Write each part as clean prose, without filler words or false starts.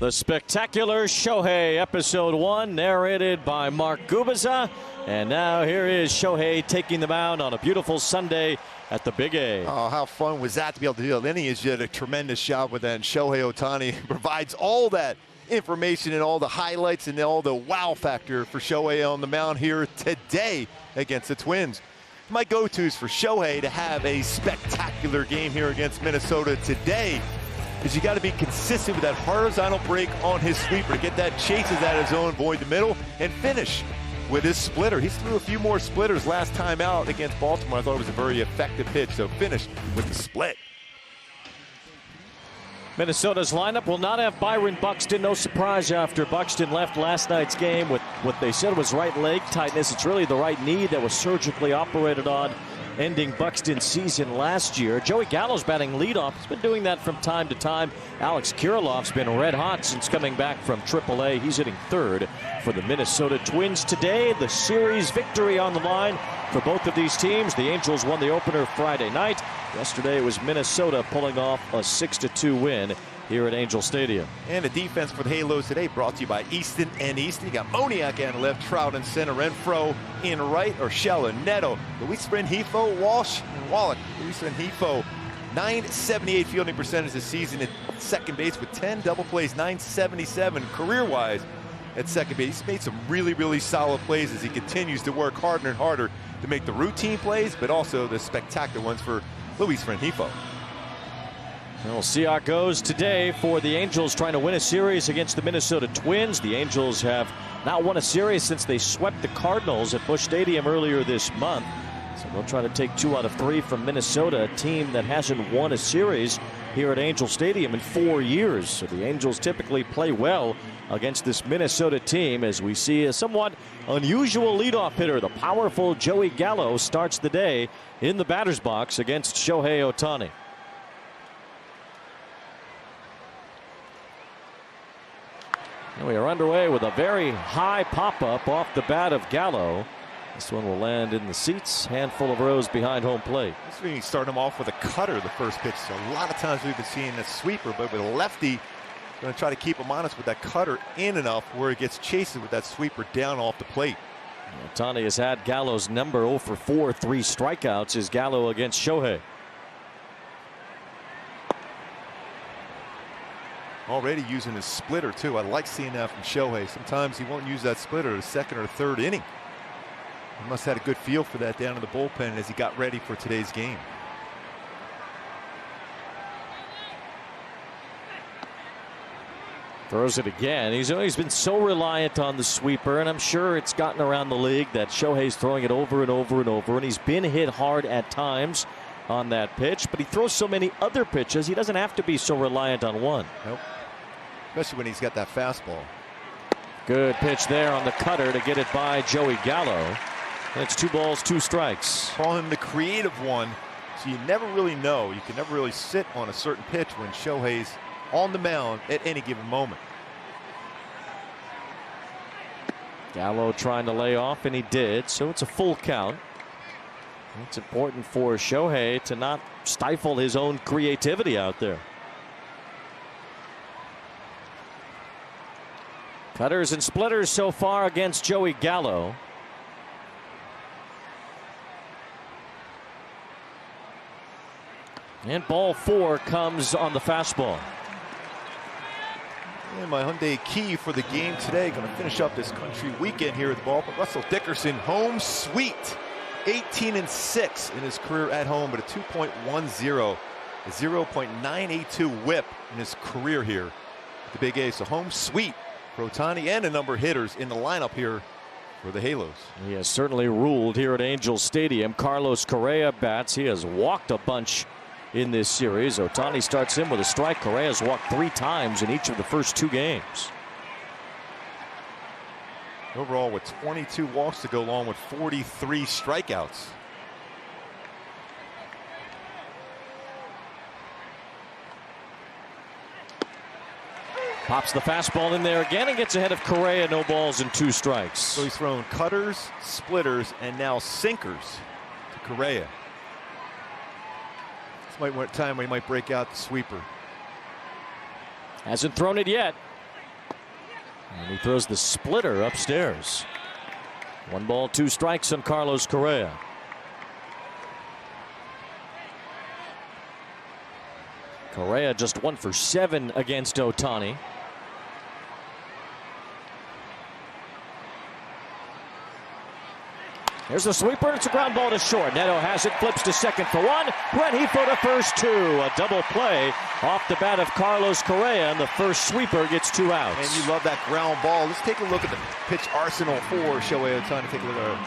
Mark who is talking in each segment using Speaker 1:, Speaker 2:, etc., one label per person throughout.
Speaker 1: The Spectacular Shohei, Episode 1, narrated by Mark Gubicza. And now here is Shohei taking the mound on a beautiful Sunday at the Big A.
Speaker 2: Oh, how fun was that to be able to do that? Lineage did a tremendous job with that. And Shohei Ohtani provides all that information and all the highlights and all the wow factor for Shohei on the mound here today against the Twins. My go-tos for Shohei to have a spectacular game here against Minnesota today is you got to be consistent with that horizontal break on his sweeper to get that chases out of zone, avoid the middle, and finish with his splitter. He threw a few more splitters last time out against Baltimore. I thought it was a very effective pitch, so finish with the split.
Speaker 1: Minnesota's lineup will not have Byron Buxton. No surprise after Buxton left last night's game with what they said was right leg tightness. It's really the right knee that was surgically operated on, ending Buxton's season last year. Joey Gallo's batting leadoff. He's been doing that from time to time. Alex Kirilloff's been red hot since coming back from AAA. He's hitting third for the Minnesota Twins today. The series victory on the line for both of these teams. The Angels won the opener Friday night. Yesterday it was Minnesota pulling off a 6-2 win here at Angel Stadium.
Speaker 2: And the defense for the Halos today brought to you by Easton and Easton. You got Moniak on left, Trout in center, Renfro in right, Urshela, Neto, Luis Rengifo, Walsh, and Wallach. Luis Rengifo, 978 fielding percentage this season at second base with 10 double plays, 977 career-wise at second base. He's made some really solid plays as he continues to work harder and harder to make the routine plays, but also the spectacular ones for Luis Rengifo.
Speaker 1: We'll see how it goes today for the Angels trying to win a series against the Minnesota Twins. The Angels have not won a series since they swept the Cardinals at Busch Stadium earlier this month. So they'll try to take 2 out of 3 from Minnesota, a team that hasn't won a series here at Angel Stadium in 4 years. So the Angels typically play well against this Minnesota team, as we see a somewhat unusual leadoff hitter. The powerful Joey Gallo starts the day in the batter's box against Shohei Ohtani. And we are underway with a very high pop-up off the bat of Gallo. This one will land in the seats. Handful of rows behind home plate.
Speaker 2: This is when you start him off with a cutter the first pitch. So a lot of times we've been seeing a sweeper, but with a lefty, going to try to keep him honest with that cutter in enough where he gets chasing with that sweeper down off the plate.
Speaker 1: Ohtani has had Gallo's number. 0 for 4, 3 strikeouts is Gallo against Shohei.
Speaker 2: Already using his splitter too. I like seeing that from Shohei. Sometimes he won't use that splitter the second or third inning. He must have had a good feel for that down in the bullpen as he got ready for today's game.
Speaker 1: Throws it again. He's always been so reliant on the sweeper, and I'm sure it's gotten around the league that Shohei's throwing it over and over and over, and he's been hit hard at times on that pitch, but he throws so many other pitches, he doesn't have to be so reliant on one.
Speaker 2: Nope. Especially when he's got that fastball.
Speaker 1: Good pitch there on the cutter to get it by Joey Gallo. And it's 2 balls, 2 strikes.
Speaker 2: Call him the creative one, so you never really know. You can never really sit on a certain pitch when Shohei's on the mound at any given moment.
Speaker 1: Gallo trying to lay off, and he did, so it's a full count. It's important for Shohei to not stifle his own creativity out there. Cutters and splitters so far against Joey Gallo. And ball 4 comes on the fastball.
Speaker 2: And my Hyundai key for the game today, going to finish up this country weekend here at the ballpark. Russell Dickerson, home sweet. 18-6 in his career at home, but a 2.10, a 0.982 whip in his career here at the Big A. So home sweet for Ohtani and a number of hitters in the lineup here for the Halos.
Speaker 1: He has certainly ruled here at Angel Stadium. Carlos Correa bats. He has walked a bunch in this series. Ohtani starts in with a strike. Correa's walked 3 times in each of the first 2 games.
Speaker 2: Overall with 22 walks to go along with 43 strikeouts.
Speaker 1: Pops the fastball in there again and gets ahead of Correa. No balls and 2 strikes.
Speaker 2: So he's thrown cutters, splitters, and now sinkers to Correa. This might be time we might break out the sweeper.
Speaker 1: Hasn't thrown it yet. And he throws the splitter upstairs. 1 ball, 2 strikes on Carlos Correa. Correa just 1 for 7 against Ohtani. Here's the sweeper. It's a ground ball to short. Neto has it, flips to second for 1. Rengifo to first 2. A double play off the bat of Carlos Correa, and the first sweeper gets 2 outs.
Speaker 2: And you love that ground ball. Let's take a look at the pitch arsenal for Shohei Ohtani. Take a look at our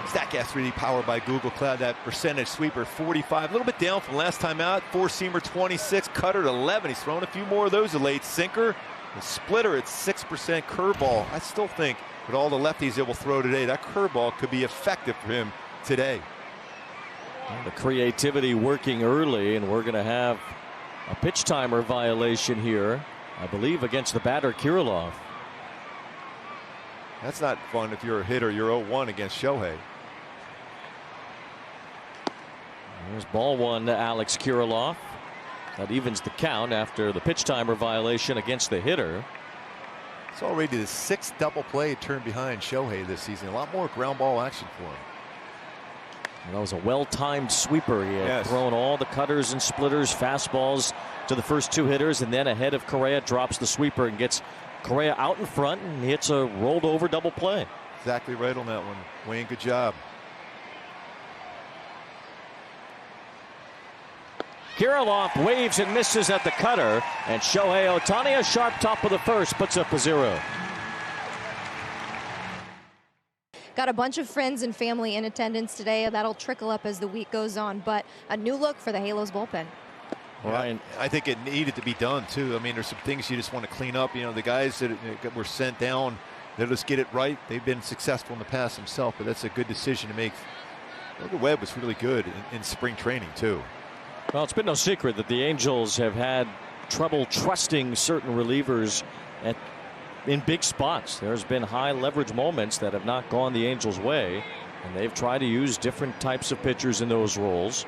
Speaker 2: StatCast 3D powered by Google Cloud. That percentage sweeper 45, a little bit down from last time out. 4-seamer 26, cutter at 11. He's thrown a few more of those. A late sinker, the splitter at 6%, curveball. I still think with all the lefties that will throw today, that curveball could be effective for him today.
Speaker 1: And the creativity working early, and we're going to have a pitch timer violation here, I believe, against the batter Kirilloff.
Speaker 2: That's not fun if you're a hitter. You're 0-1 against Shohei.
Speaker 1: There's ball 1 to Alex Kirilloff. That evens the count after the pitch timer violation against the hitter.
Speaker 2: It's already the 6th double play turn behind Shohei this season. A lot more ground ball action for him.
Speaker 1: And that was a well-timed sweeper. He had thrown all the cutters and splitters, fastballs to the first 2 hitters, and then ahead of Correa drops the sweeper and gets Correa out in front and hits a rolled over double play.
Speaker 2: Exactly right on that one. Wayne, good job.
Speaker 1: Kirilloff waves and misses at the cutter, and Shohei Ohtani, a sharp top of the first, puts up a 0.
Speaker 3: Got a bunch of friends and family in attendance today. That'll trickle up as the week goes on, but a new look for the Halos bullpen.
Speaker 2: Ryan, I think it needed to be done too. I mean, there's some things you just want to clean up. You know, the guys that were sent down, they'll just get it right. They've been successful in the past themselves, but that's a good decision to make. Webb was really good in spring training too.
Speaker 1: Well, it's been no secret that the Angels have had trouble trusting certain relievers in big spots. There's been high leverage moments that have not gone the Angels' way, and they've tried to use different types of pitchers in those roles.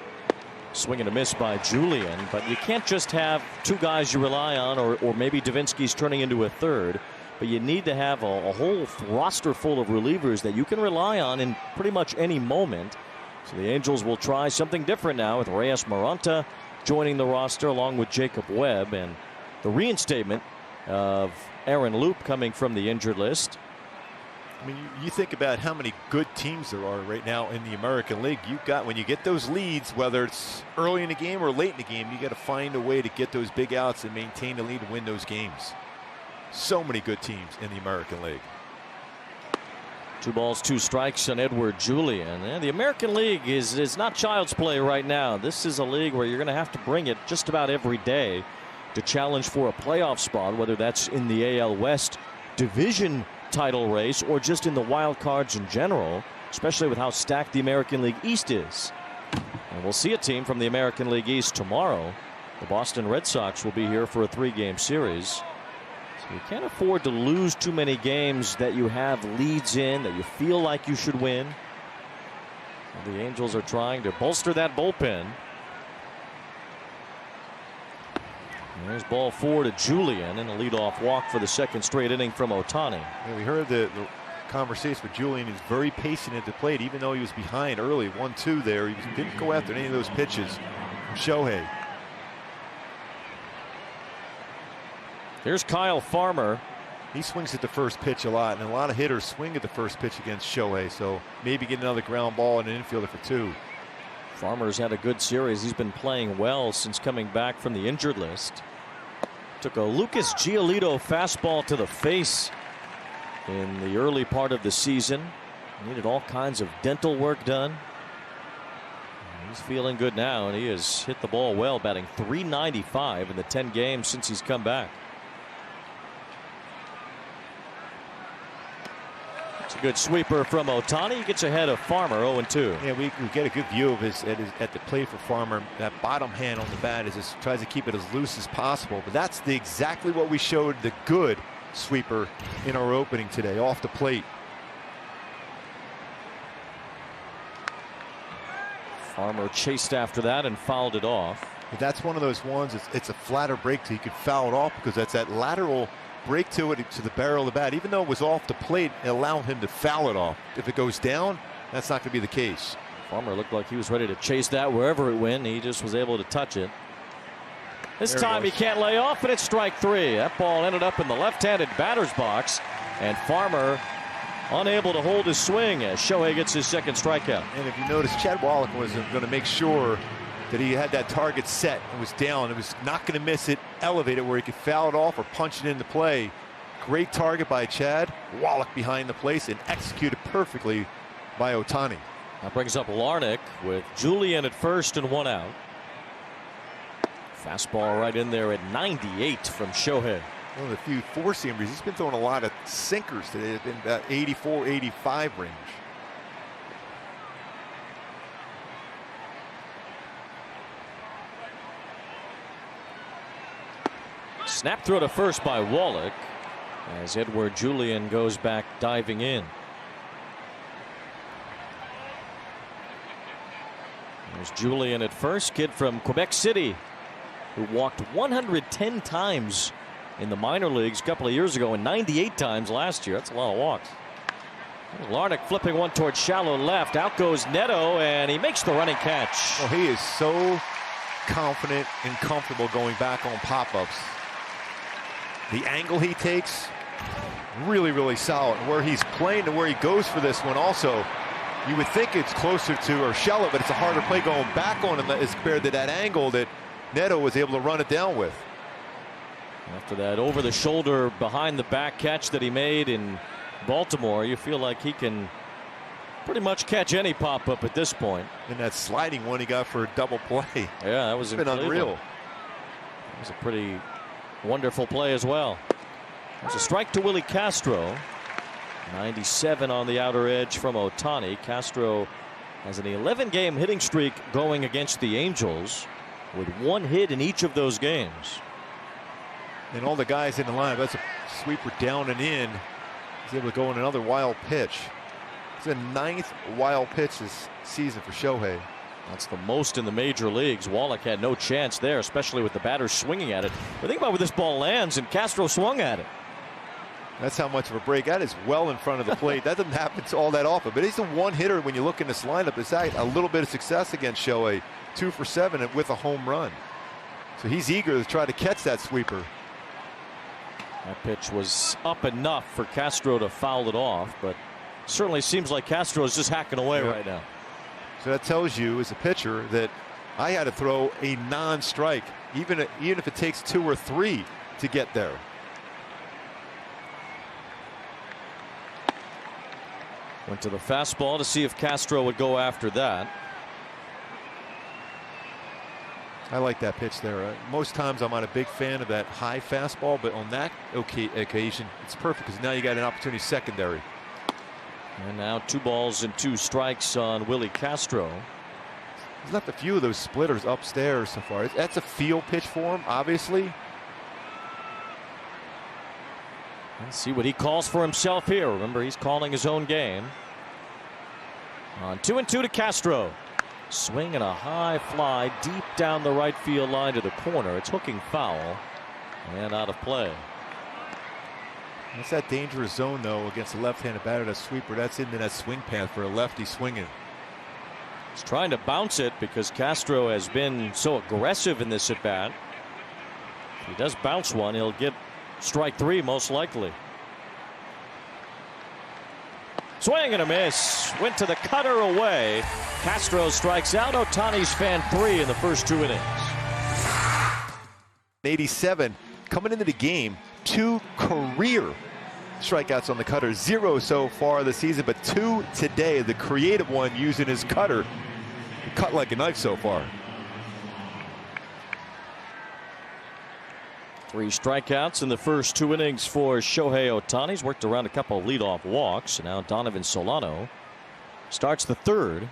Speaker 1: Swing and a miss by Julian, but you can't just have 2 guys you rely on, or maybe Davinsky's turning into a third, but you need to have a whole roster full of relievers that you can rely on in pretty much any moment. So the Angels will try something different now with Reyes Maranta joining the roster along with Jacob Webb, and the reinstatement of Aaron Loop coming from the injured list.
Speaker 2: I mean, you think about how many good teams there are right now in the American League. You've got, when you get those leads, whether it's early in the game or late in the game, you got to find a way to get those big outs and maintain the lead and win those games. So many good teams in the American League.
Speaker 1: 2 balls, 2 strikes on Edward Julian. And the American League is not child's play right now. This is a league where you're going to have to bring it just about every day to challenge for a playoff spot, whether that's in the AL West division title race or just in the wild cards in general, especially with how stacked the American League East is. And we'll see a team from the American League East tomorrow. The Boston Red Sox will be here for a 3-game series. So you can't afford to lose too many games that you have leads in, that you feel like you should win. And the Angels are trying to bolster that bullpen. There's ball 4 to Julian, and a leadoff walk for the 2nd straight inning from Ohtani.
Speaker 2: Yeah, we heard the conversation with Julian. He's very patient at the plate, even though he was behind early, 1-2 there. He didn't go after any of those pitches from Shohei.
Speaker 1: Here's Kyle Farmer.
Speaker 2: He swings at the first pitch a lot, and a lot of hitters swing at the first pitch against Shohei, so maybe get another ground ball and an infielder for 2.
Speaker 1: Farmer's had a good series. He's been playing well since coming back from the injured list. Took a Lucas Giolito fastball to the face in the early part of the season. Needed all kinds of dental work done. He's feeling good now, and he has hit the ball well, batting .395 in the 10 games since he's come back. It's a good sweeper from Ohtani. He gets ahead of Farmer, 0-2.
Speaker 2: Yeah, we get a good view of at the plate for Farmer. That bottom hand on the bat just tries to keep it as loose as possible. But that's exactly what we showed the good sweeper in our opening today, off the plate.
Speaker 1: Farmer chased after that and fouled it off.
Speaker 2: But that's one of those ones. It's a flatter break, so you could foul it off because that's that lateral break to it to the barrel of the bat, even though it was off the plate, and allow him to foul it off. If it goes down, that's not going to be the case.
Speaker 1: Farmer looked like he was ready to chase that wherever it went. He just was able to touch it. This time he can't lay off, and it's strike three. That ball ended up in the left-handed batter's box, and Farmer unable to hold his swing as Shohei gets his second strikeout.
Speaker 2: And if you notice, Chad Wallach was going to make sure that he had that target set and was down. It was not going to miss it, elevate it where he could foul it off or punch it into play. Great target by Chad. Wallach behind the plate and executed perfectly by Ohtani.
Speaker 1: That brings up Larnach with Julian at first and one out. Fastball right in there at 98 from Shohei.
Speaker 2: One of the few four-seamers. He's been throwing a lot of sinkers today. They've been about 84, 85 range.
Speaker 1: Snap throw to first by Wallach as Edouard Julien goes back diving in. There's Julien at first, kid from Quebec City who walked 110 times in the minor leagues a couple of years ago and 98 times last year. That's a lot of walks. Larnach flipping one towards shallow left. Out goes Neto, and he makes the running catch.
Speaker 2: Well, he is so confident and comfortable going back on pop-ups. The angle he takes, really, really solid. Where he's playing and where he goes for this one also, you would think it's closer to Urshela, but it's a harder play going back on him as compared to that angle that Neto was able to run it down with.
Speaker 1: After that over-the-shoulder, behind-the-back catch that he made in Baltimore, you feel like he can pretty much catch any pop-up at this point.
Speaker 2: And that sliding one he got for a double play.
Speaker 1: Yeah, that was
Speaker 2: unreal.
Speaker 1: It was a pretty wonderful play as well. There's a strike to Willie Castro. 97 on the outer edge from Ohtani. Castro has an 11-game hitting streak going against the Angels with one hit in each of those games.
Speaker 2: And all the guys in the line, that's a sweeper down and in. He's able to go in another wild pitch. It's the 9th wild pitch this season for Shohei.
Speaker 1: That's the most in the major leagues. Wallach had no chance there, especially with the batters swinging at it. But think about where this ball lands, and Castro swung at it.
Speaker 2: That's how much of a break. That is well in front of the plate. That doesn't happen all that often. But he's a one hitter when you look in this lineup. It's had a little bit of success against Shohei. 2 for 7 with a home run. So he's eager to try to catch that sweeper.
Speaker 1: That pitch was up enough for Castro to foul it off, but certainly seems like Castro is just hacking away right now.
Speaker 2: So that tells you as a pitcher that I had to throw a non-strike, even if it takes 2 or 3 to get there.
Speaker 1: Went to the fastball to see if Castro would go after that.
Speaker 2: I like that pitch there. Most times I'm not a big fan of that high fastball, but on that occasion, it's perfect because now you got an opportunity secondary.
Speaker 1: And now 2 balls and 2 strikes on Willie Castro.
Speaker 2: He's left a few of those splitters upstairs so far. That's a field pitch for him, obviously.
Speaker 1: Let's see what he calls for himself here. Remember, he's calling his own game. On 2-2 to Castro. Swing and a high fly deep down the right field line to the corner. It's hooking foul and out of play.
Speaker 2: That's that dangerous zone, though, against the left-handed batter. That sweeper, that's into that swing path for a lefty swinging.
Speaker 1: He's trying to bounce it because Castro has been so aggressive in this at bat. If he does bounce one, he'll get strike 3 most likely. Swing and a miss. Went to the cutter away. Castro strikes out. Ohtani's fan 3 in the first 2 innings.
Speaker 2: 87 coming into the game. 2 career strikeouts on the cutter. 0 so far this season, but 2 today. The creative one using his cutter. Cut like a knife so far.
Speaker 1: 3 strikeouts in the first 2 innings for Shohei Ohtani. He's worked around a couple of leadoff walks. And now Donovan Solano starts the 3rd.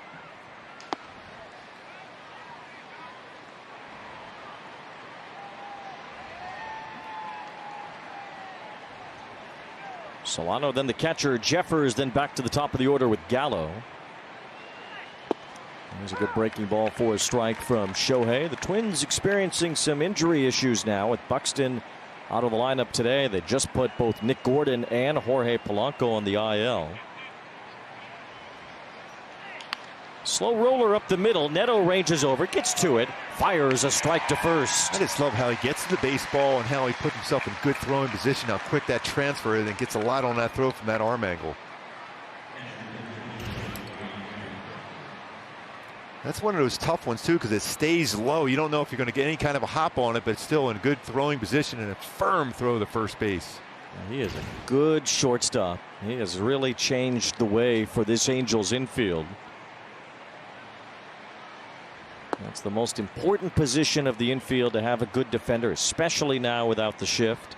Speaker 1: Solano, then the catcher Jeffers, then back to the top of the order with Gallo. There's a good breaking ball for a strike from Shohei. The Twins experiencing some injury issues now with Buxton out of the lineup today. They just put both Nick Gordon and Jorge Polanco on the IL. Slow roller up the middle. Neto ranges over, gets to it, fires a strike to first.
Speaker 2: I just love how he gets to the baseball and how he puts himself in good throwing position, how quick that transfer is, and gets a lot on that throw from that arm angle. That's one of those tough ones too, because it stays low. You don't know if you're going to get any kind of a hop on it, but it's still in good throwing position and a firm throw to first base.
Speaker 1: He is a good shortstop. He has really changed the way for this Angels infield. That's the most important position of the infield, to have a good defender, especially now without the shift.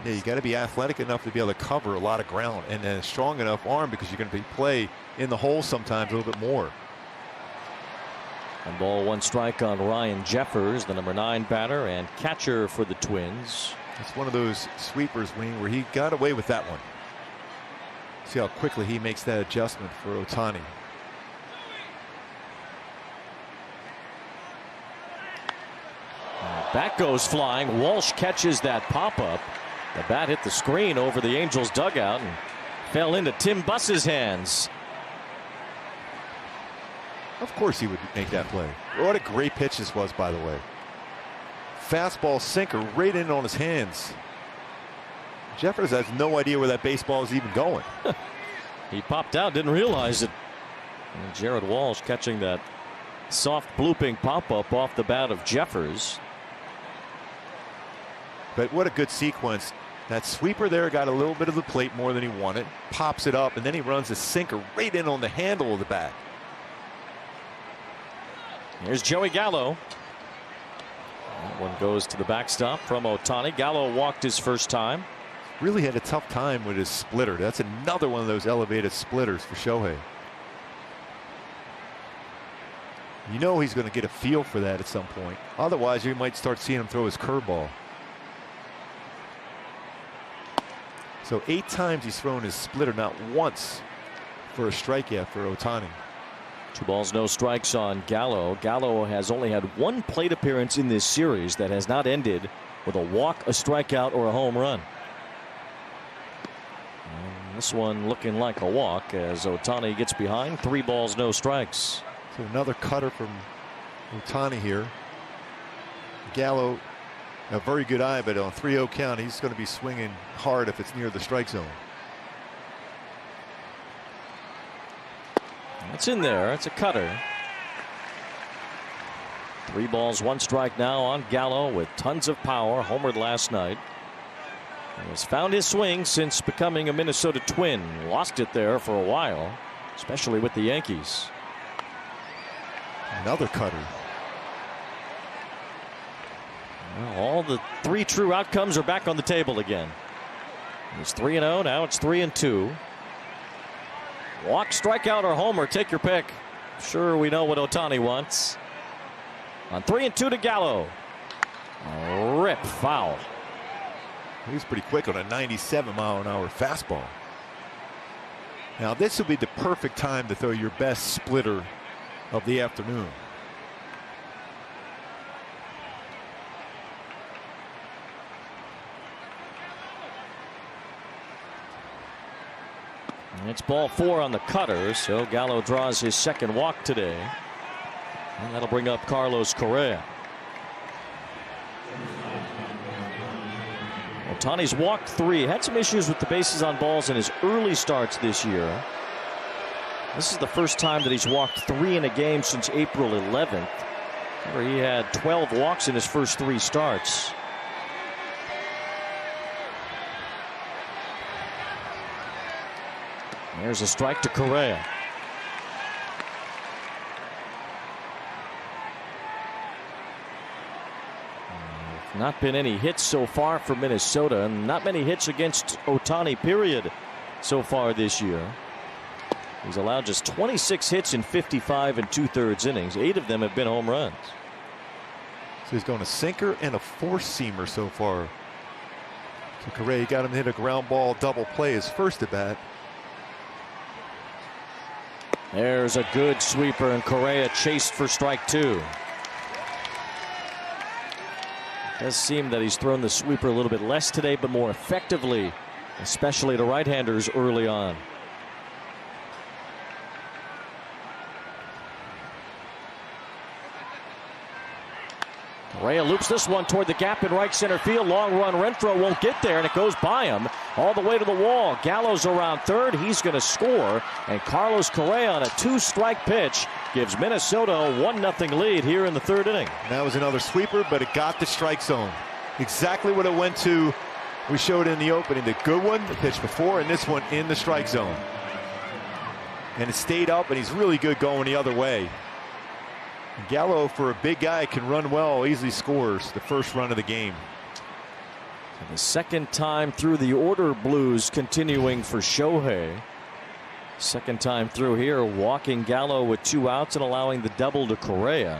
Speaker 2: Yeah, you got to be athletic enough to be able to cover a lot of ground, and then a strong enough arm, because you're going to play in the hole sometimes a little bit more.
Speaker 1: 1 ball, 1 strike on Ryan Jeffers, the number 9 batter and catcher for the Twins.
Speaker 2: It's one of those sweepers, Wing, where he got away with that one. See how quickly he makes that adjustment for Ohtani.
Speaker 1: Bat goes flying. Walsh catches that pop-up. The bat hit the screen over the Angels dugout and fell into Tim Buss's hands.
Speaker 2: Of course he would make that play. What a great pitch this was, by the way. Fastball sinker right in on his hands. Jeffers has no idea where that baseball is even going.
Speaker 1: He popped out, didn't realize it. And Jared Walsh catching that soft blooping pop-up off the bat of Jeffers.
Speaker 2: But what a good sequence. That sweeper there got a little bit of the plate more than he wanted, pops it up, and then he runs a sinker right in on the handle of the bat.
Speaker 1: Here's Joey Gallo. That one goes to the backstop from Ohtani. Gallo walked his first time.
Speaker 2: Really had a tough time with his splitter. That's another one of those elevated splitters for Shohei. You know he's going to get a feel for that at some point. Otherwise, you might start seeing him throw his curveball. So 8 times he's thrown his splitter, not once for a strikeout for Ohtani.
Speaker 1: 2 balls, no strikes on Gallo. Gallo has only had 1 plate appearance in this series that has not ended with a walk, a strikeout, or a home run. And this one looking like a walk as Ohtani gets behind. 3 balls, no strikes.
Speaker 2: So another cutter from Ohtani here. Gallo, a very good eye, but on 3-0 count, he's going to be swinging hard if it's near the strike zone.
Speaker 1: It's in there. It's a cutter. 3 balls, 1 strike now on Gallo with tons of power. Homered last night. He has found his swing since becoming a Minnesota Twin. Lost it there for a while, especially with the Yankees.
Speaker 2: Another cutter.
Speaker 1: Well, all the 3 true outcomes are back on the table again. It's 3-0. Now it's 3-2. Walk, strikeout, or homer. Take your pick. Sure, we know what Ohtani wants. On 3-2 to Gallo. A rip foul.
Speaker 2: He's pretty quick on a 97-mile-an-hour fastball. Now this would be the perfect time to throw your best splitter of the afternoon.
Speaker 1: It's ball 4 on the cutter, so Gallo draws his 2nd walk today. And that'll bring up Carlos Correa. Ohtani's walked 3. Had some issues with the bases on balls in his early starts this year. This is the first time that he's walked 3 in a game since April 11th. Remember, he had 12 walks in his first 3 starts. There's a strike to Correa. Not been any hits so far for Minnesota, and not many hits against Ohtani, period, so far this year. He's allowed just 26 hits in 55 2/3 innings. 8 of them have been home runs.
Speaker 2: So he's going a sinker and a 4-seamer so far. So Correa got him to hit a ground ball double play his first at bat.
Speaker 1: There's a good sweeper, and Correa chased for strike 2. Does seem that he's thrown the sweeper a little bit less today, but more effectively, especially to right-handers early on. Correa loops this one toward the gap in right center field. Long run. Renfroe won't get there, and it goes by him all the way to the wall. Gallo's around third. He's going to score, and Carlos Correa on a 2-strike pitch gives Minnesota a 1-0 lead here in the third inning.
Speaker 2: That was another sweeper, but it got the strike zone. Exactly what it went to. We showed in the opening. The good one, the pitch before, and this one in the strike zone. And it stayed up, and he's really good going the other way. Gallo, for a big guy, can run well, easily scores the first run of the game.
Speaker 1: And the second time through the order, Blues continuing for Shohei. Second time through here, walking Gallo with 2 outs and allowing the double to Correa.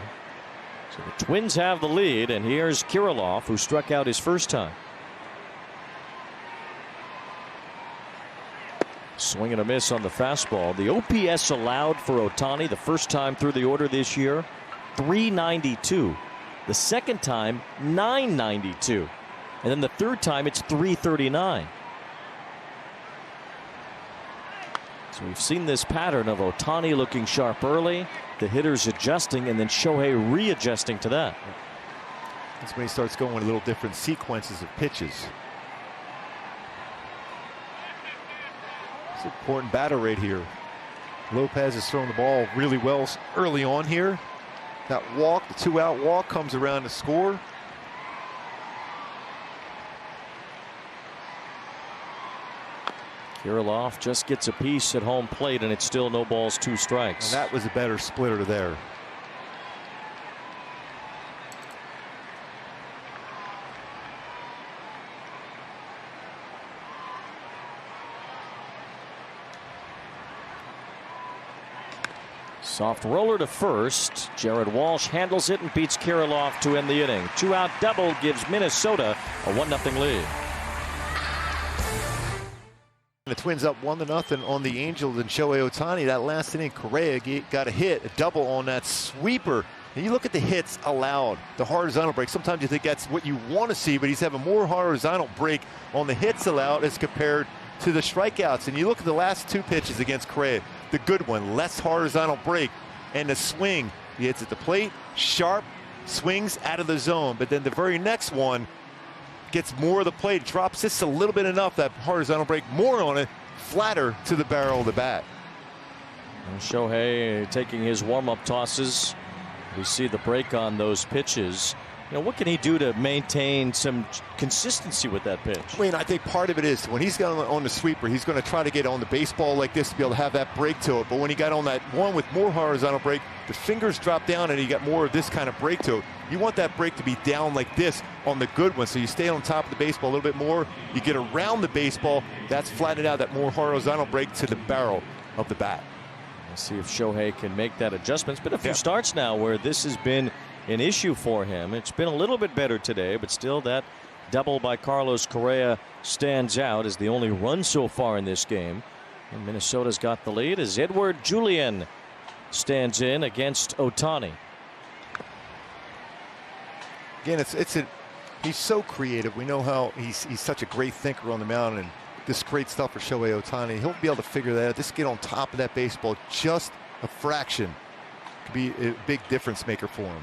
Speaker 1: So the Twins have the lead, and here's Kirilloff, who struck out his first time. Swing and a miss on the fastball. The OPS allowed for Ohtani the first time through the order this year, 392. The second time, 992. And then the third time, it's 339. So we've seen this pattern of Ohtani looking sharp early, the hitters adjusting, and then Shohei readjusting to that.
Speaker 2: That's when he starts going with a little different sequences of pitches. It's an important batter right here. Lopez is throwing the ball really well early on here. That walk, the 2-out walk, comes around to score.
Speaker 1: Kirilloff just gets a piece at home plate, and it's still no balls, 2 strikes.
Speaker 2: And that was a better splitter there.
Speaker 1: Soft roller to first. Jared Walsh handles it and beats Kirilloff to end the inning. 2-out double gives Minnesota a 1-0 lead.
Speaker 2: The Twins up 1-0 on the Angels and Shohei Ohtani. That last inning, Correa got a hit, a double on that sweeper. And you look at the hits allowed, the horizontal break. Sometimes you think that's what you want to see, but he's having more horizontal break on the hits allowed as compared to the strikeouts. And you look at the last 2 pitches against Correa, the good one, less horizontal break, and the swing. He hits at the plate, sharp, swings out of the zone. But then the very next one gets more of the plate, drops just a little bit enough, that horizontal break, more on it, flatter to the barrel of the bat.
Speaker 1: And Shohei taking his warm-up tosses. We see the break on those pitches. You know, what can he do to maintain some consistency with that pitch?
Speaker 2: I mean, I think part of it is when he's got on the sweeper, he's going to try to get on the baseball like this to be able to have that break to it. But when he got on that one with more horizontal break, the fingers drop down and he got more of this kind of break to it. You want that break to be down like this on the good one, so you stay on top of the baseball a little bit more. You get around the baseball, that's flattened out, that more horizontal break to the barrel of the bat.
Speaker 1: We'll see if Shohei can make that adjustment. It's been a few starts now where this has been an issue for him. It's been a little bit better today, but still that double by Carlos Correa stands out as the only run so far in this game. And Minnesota's got the lead as Edward Julian stands in against Ohtani.
Speaker 2: Again, he's so creative. We know how he's such a great thinker on the mound, and this great stuff for Shohei Ohtani. He'll be able to figure that out. Just get on top of that baseball just a fraction. Could be a big difference maker for him.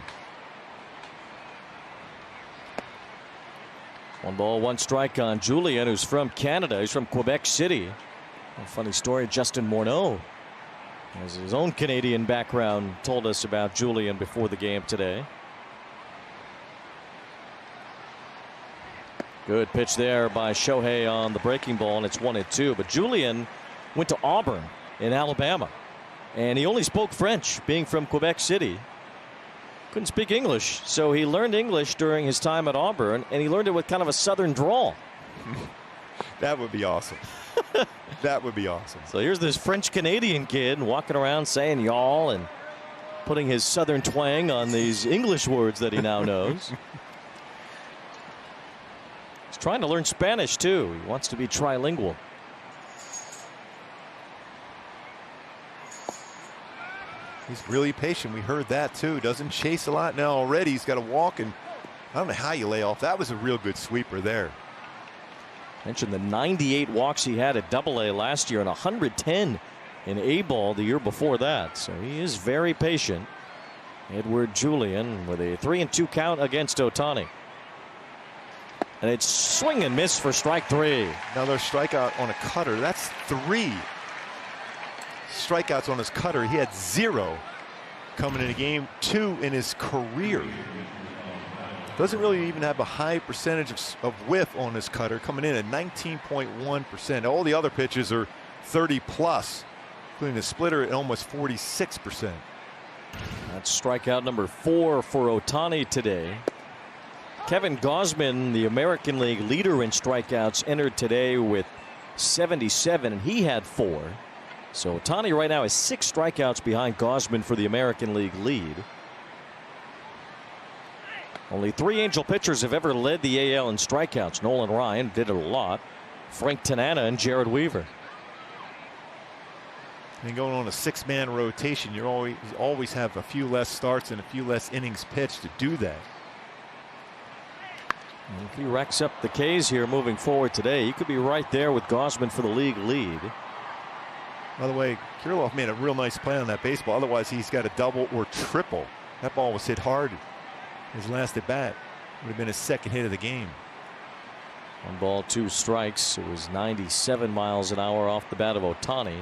Speaker 1: 1 ball, 1 strike on Julian, who's from Canada. He's from Quebec City. A funny story, Justin Morneau has his own Canadian background, told us about Julian before the game today. Good pitch there by Shohei on the breaking ball, and it's 1-2. But Julian went to Auburn in Alabama, and he only spoke French, being from Quebec City. Couldn't speak English, so he learned English during his time at Auburn, and he learned it with kind of a southern drawl.
Speaker 2: That would be awesome. That would be awesome.
Speaker 1: So here's this French-Canadian kid walking around saying y'all and putting his southern twang on these English words that he now knows. He's trying to learn Spanish, too. He wants to be trilingual.
Speaker 2: He's really patient. We heard that too. Doesn't chase a lot now already. He's got to walk and I don't know how you lay off. That was a real good sweeper there.
Speaker 1: Mentioned the 98 walks he had at AA last year and 110 in A-ball the year before that. So he is very patient. Edward Julian with a 3-2 count against Ohtani. And it's swing and miss for strike 3.
Speaker 2: Another strikeout on a cutter. That's 3 strikeouts on his cutter. He had 0 coming into game 2 in his career. Doesn't really even have a high percentage of whiff on his cutter, coming in at 19.1%. All the other pitches are 30 plus, including the splitter at almost 46%.
Speaker 1: That's strikeout number 4 for Ohtani today. Kevin Gausman, the American League leader in strikeouts, entered today with 77, and he had 4. So Ohtani right now is 6 strikeouts behind Gausman for the American League lead. Only 3 Angel pitchers have ever led the AL in strikeouts. Nolan Ryan did it a lot. Frank Tanana and Jared Weaver.
Speaker 2: And going on a 6-man rotation, you always have a few less starts and a few less innings pitched to do that.
Speaker 1: And if he racks up the Ks here moving forward today, he could be right there with Gausman for the league lead.
Speaker 2: By the way, Kirilloff made a real nice play on that baseball. Otherwise, he's got a double or triple. That ball was hit hard. His last at bat would have been his second hit of the game.
Speaker 1: 1 ball, 2 strikes. It was 97 miles an hour off the bat of Ohtani.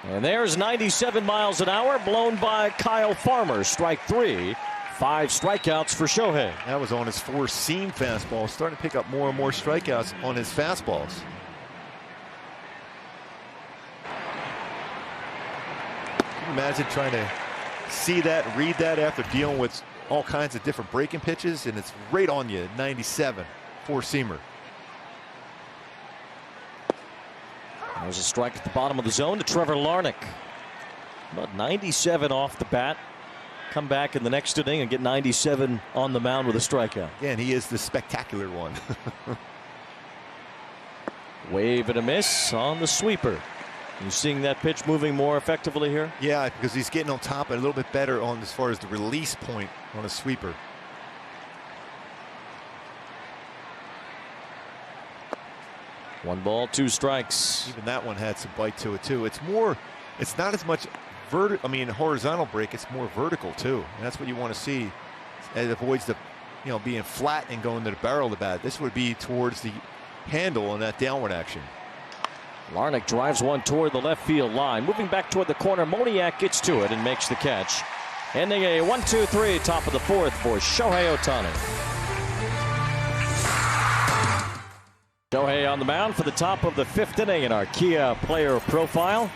Speaker 1: And there's 97 miles an hour blown by Kyle Farmer. Strike 3. 5 strikeouts for Shohei.
Speaker 2: That was on his 4-seam fastball. Starting to pick up more and more strikeouts on his fastballs. Can you imagine trying to see that, read that after dealing with all kinds of different breaking pitches, and it's right on you. 97 4-seamer.
Speaker 1: There's a strike at the bottom of the zone to Trevor Larnach. About 97 off the bat. Come back in the next inning and get 97 on the mound with a strikeout.
Speaker 2: Again, he is the spectacular one.
Speaker 1: Wave and a miss on the sweeper. You seeing that pitch moving more effectively here?
Speaker 2: Yeah, because he's getting on top and a little bit better on as far as the release point on a sweeper.
Speaker 1: One ball, 2 strikes.
Speaker 2: Even that one had some bite to it too. It's not as much horizontal break. It's more vertical too. And that's what you want to see. It avoids the, being flat and going to the barrel of the bat. This would be towards the handle on that downward action.
Speaker 1: Larnach drives one toward the left field line. Moving back toward the corner, Moniak gets to it and makes the catch. Ending a 1-2-3 top of the 4th for Shohei Ohtani. Shohei on the mound for the top of the 5th inning in our Kia player profile.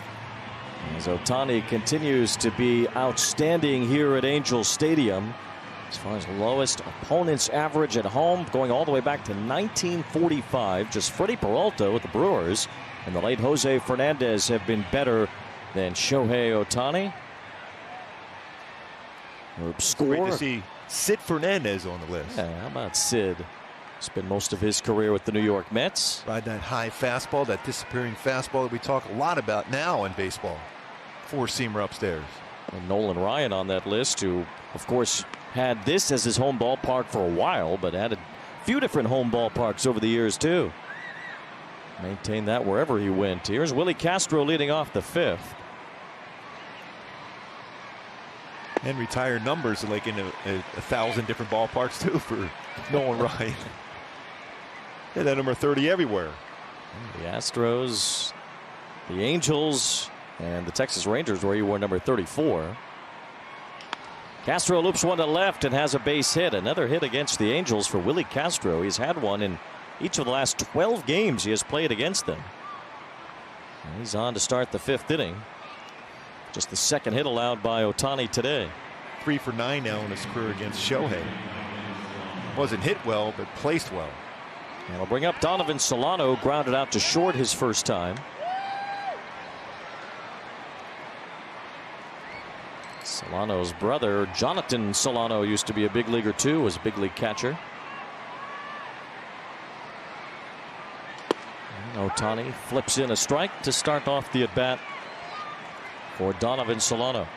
Speaker 1: As Ohtani continues to be outstanding here at Angel Stadium. As far as lowest opponent's average at home, going all the way back to 1945. Just Freddie Peralta with the Brewers and the late Jose Fernandez have been better than Shohei Ohtani.
Speaker 2: Great to see Sid Fernandez on the list.
Speaker 1: Yeah, how about Sid? Spent most of his career with the New York Mets.
Speaker 2: Ride that high fastball, that disappearing fastball that we talk a lot about now in baseball. 4-seamer upstairs.
Speaker 1: And Nolan Ryan on that list, who, of course, had this as his home ballpark for a while, but had a few different home ballparks over the years, too. Maintained that wherever he went. Here's Willie Castro leading off the 5th.
Speaker 2: And retired numbers like in 1,000 different ballparks, too, for Nolan Ryan. Yeah, that number 30 everywhere.
Speaker 1: The Astros, the Angels, and the Texas Rangers where he wore number 34. Castro loops one to left and has a base hit. Another hit against the Angels for Willie Castro. He's had one in each of the last 12 games he has played against them. And he's on to start the 5th inning. Just the 2nd hit allowed by Ohtani today.
Speaker 2: 3 for 9 now in his career against Shohei. Wasn't hit well, but placed well.
Speaker 1: And we'll bring up Donovan Solano, grounded out to short his first time. Solano's brother, Jonathan Solano, used to be a big leaguer too, was a big league catcher. And Ohtani flips in a strike to start off the at-bat for Donovan Solano.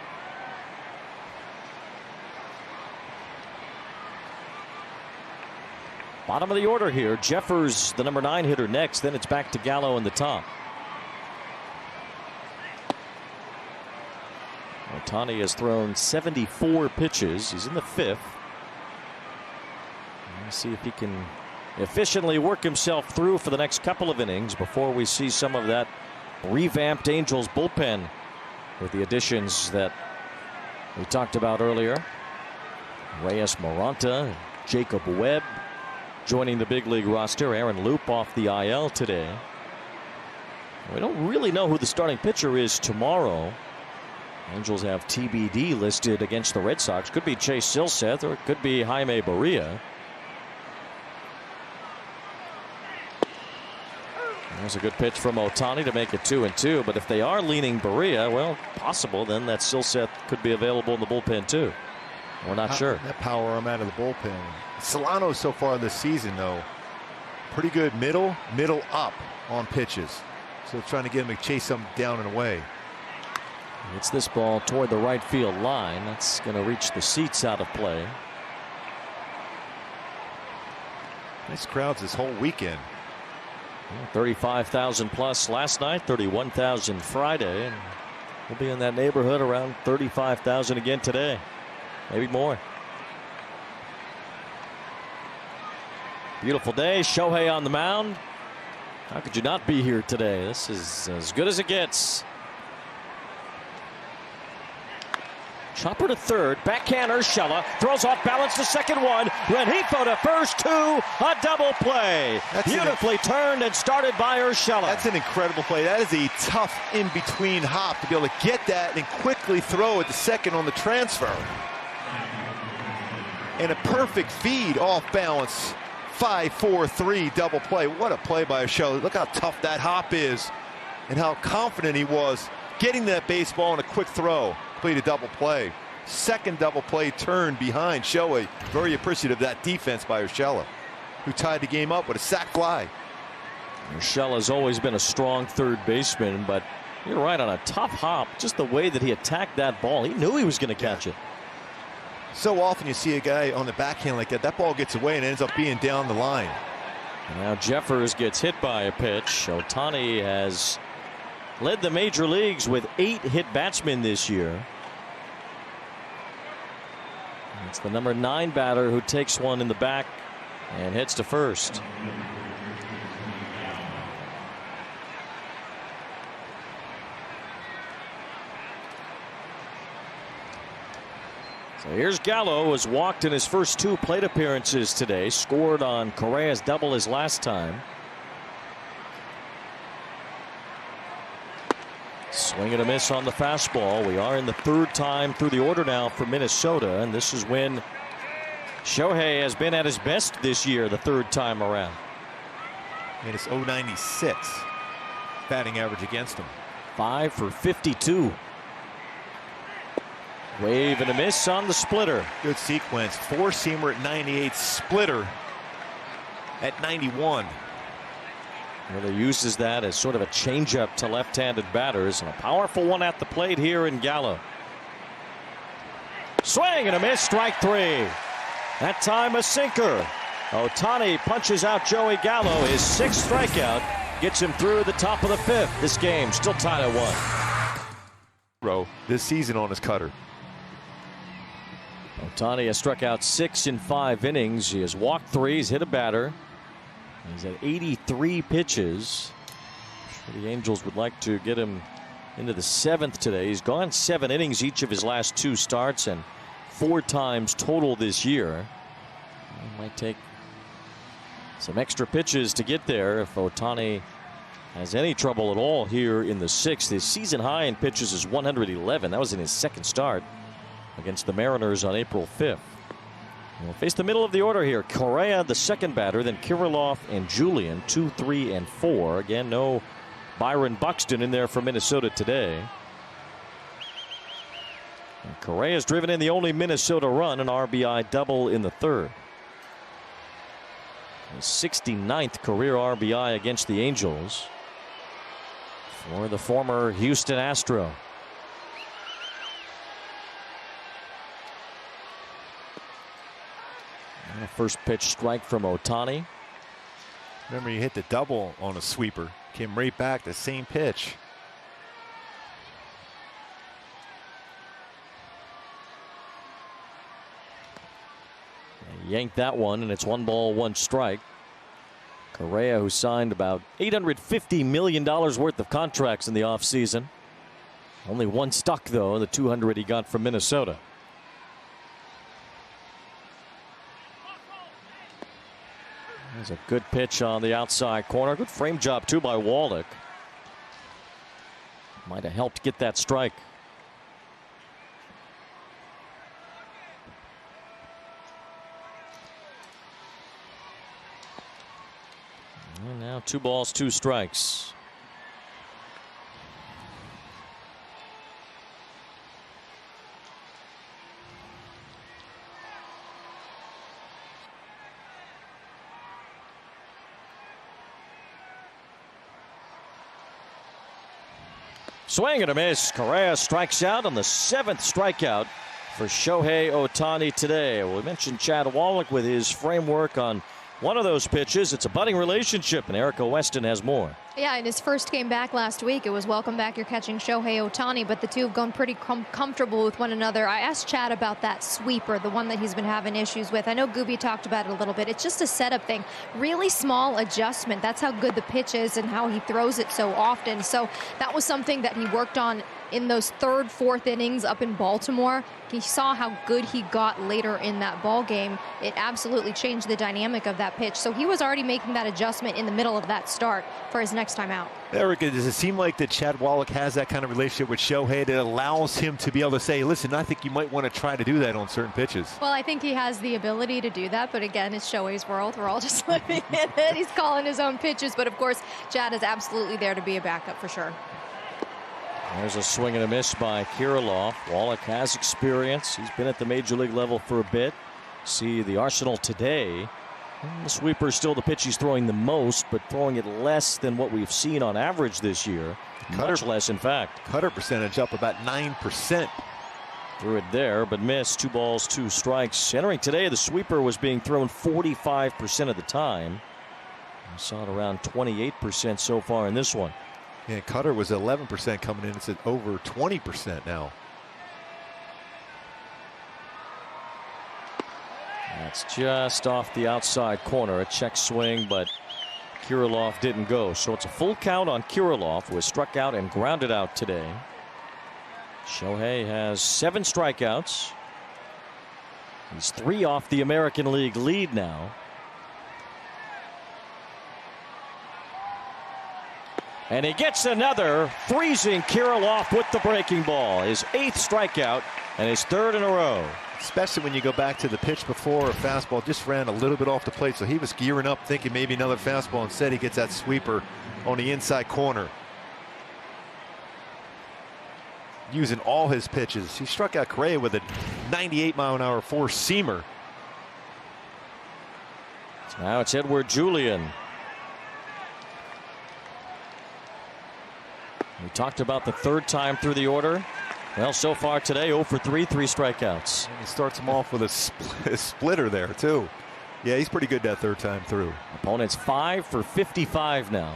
Speaker 1: Bottom of the order here. Jeffers, the number 9 hitter next. Then it's back to Gallo in the top. Ohtani has thrown 74 pitches. He's in the 5th. Let's see if he can efficiently work himself through for the next couple of innings before we see some of that revamped Angels bullpen with the additions that we talked about earlier. Reyes Moranta, Jacob Webb joining the big league roster. Aaron Loup off the IL today. We don't really know who the starting pitcher is tomorrow. Angels have TBD listed against the Red Sox. Could be Chase Silseth or it could be Jaime Barria. There's a good pitch from Ohtani to make it 2-2. But if they are leaning Barria, well, possible then that Silseth could be available in the bullpen too. We're not sure.
Speaker 2: That power arm out of the bullpen. Solano so far this season, though, pretty good middle up on pitches. So trying to get him to chase them down and away.
Speaker 1: It's this ball toward the right field line. That's going to reach the seats out of play.
Speaker 2: Nice crowds this whole weekend.
Speaker 1: 35,000 plus last night, 31,000 Friday, and we'll be in that neighborhood around 35,000 again today, maybe more. Beautiful day. Shohei on the mound. How could you not be here today? This is as good as it gets. Chopper to third, backhand Urshela, throws off balance to second one, Rengifo to first, 2, a double play. Beautifully turned and started by Urshela.
Speaker 2: That's an incredible play. That is a tough in-between hop to be able to get that and quickly throw it to second on the transfer. And a perfect feed off balance. 5-4-3 double play. What a play by Urshela. Look how tough that hop is and how confident he was getting that baseball in a quick throw. Played a double play. Second double play turn behind Shohei. Very appreciative of that defense by Urshela, who tied the game up with a sac fly.
Speaker 1: Urshela's always been a strong third baseman, but you're right, on a tough hop, just the way that he attacked that ball, he knew he was going to catch it.
Speaker 2: So often you see a guy on the backhand like that ball gets away and ends up being down the line.
Speaker 1: And now Jeffers gets hit by a pitch. Ohtani has led the major leagues with 8 hit batsmen this year. It's the number 9 batter who takes one in the back and heads to first. So here's Gallo, who has walked in his first 2 plate appearances today, scored on Correa's double his last time. Swing and a miss on the fastball. We are in the 3rd time through the order now for Minnesota, and this is when Shohei has been at his best this year, the 3rd time around.
Speaker 2: And it's .096 batting average against him.
Speaker 1: 5 for 52. Wave and a miss on the splitter.
Speaker 2: Good sequence. 4-seamer at 98, splitter at 91.
Speaker 1: Really uses that as sort of a changeup to left-handed batters, and a powerful one at the plate here in Gallo. Swing and a miss, strike 3. That time a sinker. Ohtani punches out Joey Gallo. His 6th strikeout gets him through the top of the 5th. This game still tied at 1.
Speaker 2: This season on his cutter.
Speaker 1: Ohtani has struck out 6 in 5 innings. He has walked 3. He's hit a batter. He's at 83 pitches. The Angels would like to get him into the 7th today. He's gone 7 innings each of his last 2 starts and 4 times total this year. It might take some extra pitches to get there if Ohtani has any trouble at all here in the 6th. His season high in pitches is 111. That was in his 2nd start against the Mariners on April 5th. We'll face the middle of the order here. Correa, the 2nd batter, then Kirilloff and Julian, 2, 3, and 4. Again, no Byron Buxton in there for Minnesota today. And Correa's driven in the only Minnesota run, an RBI double in the 3rd. His 69th career RBI against the Angels for the former Houston Astro. First pitch strike from Ohtani.
Speaker 2: Remember, you hit the double on a sweeper. Came right back, the same pitch.
Speaker 1: Yanked that one, and it's 1 ball, 1 strike. Correa, who signed about $850 million worth of contracts in the offseason. Only one stuck, though, the $200 he got from Minnesota. There's a good pitch on the outside corner. Good frame job, too, by Wallach. Might have helped get that strike. And now 2 balls, 2 strikes. Swing and a miss. Correa strikes out on the 7th strikeout for Shohei Ohtani today. We mentioned Chad Wallach with his framework on one of those pitches. It's a budding relationship, and Erica Weston has more.
Speaker 3: Yeah, in his first game back last week, it was welcome back, you're catching Shohei Ohtani, but the two have gone pretty comfortable with one another. I asked Chad about that sweeper, the one that he's been having issues with. I know Gooby talked about it a little bit. It's just a setup thing. Really small adjustment. That's how good the pitch is and how he throws it so often. So that was something that he worked on in those 3rd, 4th innings up in Baltimore. He saw how good he got later in that ball game. It absolutely changed the dynamic of that pitch. So he was already making that adjustment in the middle of that start for his next time out.
Speaker 2: Erica, does it seem like that Chad Wallach has that kind of relationship with Shohei that allows him to be able to say, listen, I think you might want to try to do that on certain pitches?
Speaker 3: Well, I think he has the ability to do that, but again, it's Shohei's world. We're all just living in it. He's calling his own pitches, but of course, Chad is absolutely there to be a backup for sure.
Speaker 1: There's a swing and a miss by Kirilloff. Wallach has experience. He's been at the major league level for a bit. See the arsenal today. The sweeper is still the pitch he's throwing the most, but throwing it less than what we've seen on average this year. Much less, in fact.
Speaker 2: Cutter percentage up about 9%.
Speaker 1: Threw it there, but missed. 2 balls, 2 strikes. Entering today, the sweeper was being thrown 45% of the time. I saw it around 28% so far in this one.
Speaker 2: Yeah, Cutter was 11% coming in. It's at over 20% now.
Speaker 1: That's just off the outside corner. A check swing, but Kirilloff didn't go. So it's a full count on Kirilloff, who was struck out and grounded out today. Shohei has 7 strikeouts. He's 3 off the American League lead now. And he gets another, freezing Kirilloff with the breaking ball. His 8th strikeout and his 3rd in a row.
Speaker 2: Especially when you go back to the pitch before, a fastball just ran a little bit off the plate, so he was gearing up thinking maybe another fastball. Instead, he gets that sweeper on the inside corner. Using all his pitches. He struck out Correa with a 98-mile-an-hour four-seamer.
Speaker 1: So now it's Edward Julian. We talked about the 3rd time through the order. Well, so far today, 0 for 3, 3 strikeouts.
Speaker 2: And he starts him off with a splitter there, too. Yeah, he's pretty good that 3rd time through.
Speaker 1: Opponent's 5 for 55 now.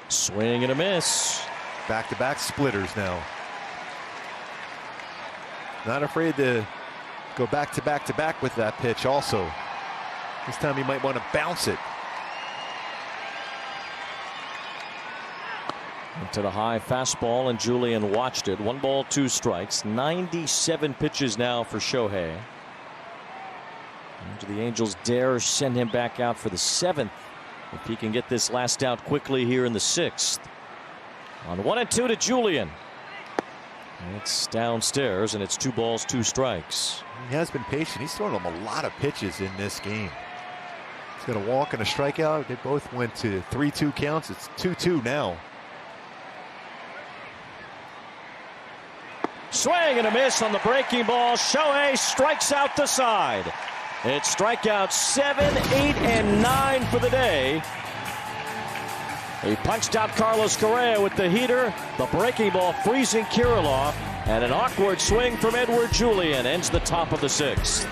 Speaker 1: Swing and a miss.
Speaker 2: Back-to-back splitters now. Not afraid to go back-to-back-to-back with that pitch also. This time he might want to bounce it.
Speaker 1: Into the high fastball, and Julian watched it. 1 ball, 2 strikes. 97 pitches now for Shohei. And do the Angels dare send him back out for the 7th if he can get this last out quickly here in the 6th? On 1-2 to Julian. It's downstairs, and it's 2 balls, 2 strikes.
Speaker 2: He has been patient. He's thrown him a lot of pitches in this game. He's got a walk and a strikeout. They both went to 3-2 counts. It's 2-2 now.
Speaker 1: Swing and a miss on the breaking ball. Shohei strikes out the side. It's strikeouts 7, 8, and 9 for the day. He punched out Carlos Correa with the heater. The breaking ball freezing Kirilloff. And an awkward swing from Edward Julian ends the top of the 6th.